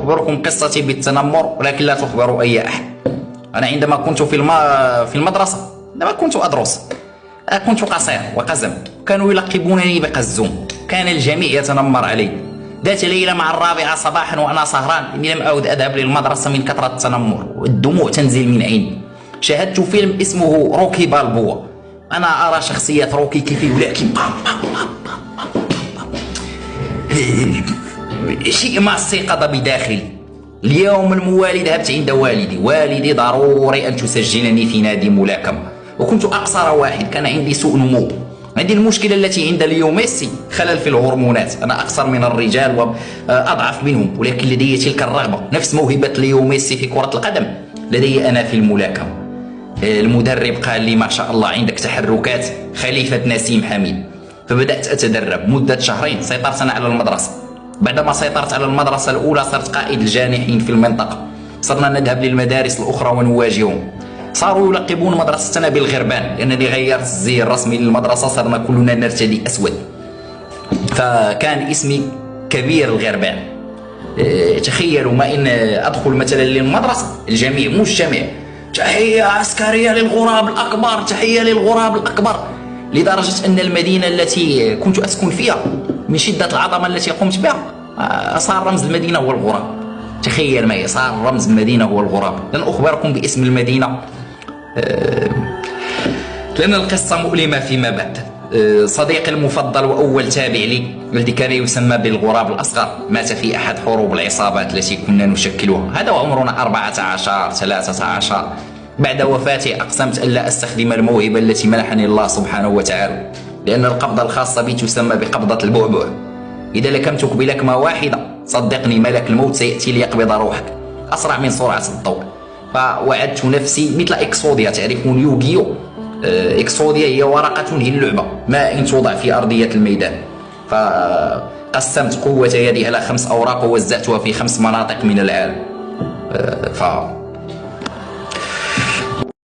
أخبركم قصتي بالتنمر ولكن لا تخبروا أي أحد. أنا عندما كنت في المدرسة، عندما كنت أدرس، كنت قصير وقزم، كانوا يلقبونني بقزوم، كان الجميع يتنمر علي. ذات ليلة مع 4 صباحا وأنا سهران إني لم أعد أذهب للمدرسة من كثرة التنمر والدموع تنزل من عيني. شاهدت فيلم اسمه روكي بالبوا. أنا أرى شخصية روكي كيف ولكن شيء ما استيقظ بداخلي. اليوم الموالي ذهبت عند والدي ضروري أن تسجلني في نادي ملاكمة، وكنت أقصر واحد، كان عندي سوء نمو، عندي المشكلة التي عند ليو ميسي، خلل في الهرمونات. أنا أقصر من الرجال وأضعف منهم، ولكن لدي تلك الرغبة، نفس موهبة ليو ميسي في كرة القدم لدي أنا في الملاكمة. المدرب قال لي ما شاء الله عندك تحركات خليفة نسيم حميد، فبدأت أتدرب مدة شهرين. سيطرت أنا على المدرسة. بعدما سيطرت على المدرسة الأولى صرت قائد الجانحين في المنطقة. صرنا نذهب للمدارس الأخرى ونواجههم. صاروا يلقبون مدرستنا بالغربان لأنني غيرت الزي الرسمي للمدرسة، صرنا كلنا نرتدي أسود، فكان اسمي كبير الغربان. تخيلوا ما إن أدخل مثلا للمدرسة الجميع مجتمع، تحية عسكرية للغراب الأكبر، تحية للغراب الأكبر، لدرجة أن المدينة التي كنت أسكن فيها من شدة العظمة التي قمت بها صار رمز المدينة هو الغراب. تخيل معي، صار رمز المدينة هو الغراب. لن أخبركم باسم المدينة لأن القصة مؤلمة فيما بعد. صديقي المفضل وأول تابع لي الذي كان يسمى بالغراب الأصغر مات في أحد حروب العصابات التي كنا نشكلها. هذا وعمرنا 14 13. بعد وفاته أقسمت أن لا أستخدم الموهبة التي منحني الله سبحانه وتعالى، لأن القبضة الخاصة بي تسمى بقبضة البعبع. إذا لكمتك بلكمة واحدة صدقني ملك الموت سيأتي ليقبض روحك أسرع من سرعة الضوء. فوعدت نفسي مثل إكسوديا، تعرفون يوغيو؟ إكسوديا هي ورقة هي اللعبة، ما إن توضع في أرضية الميدان. فقسمت قوة يدي على 5 أوراق ووزعتها في 5 مناطق من العالم.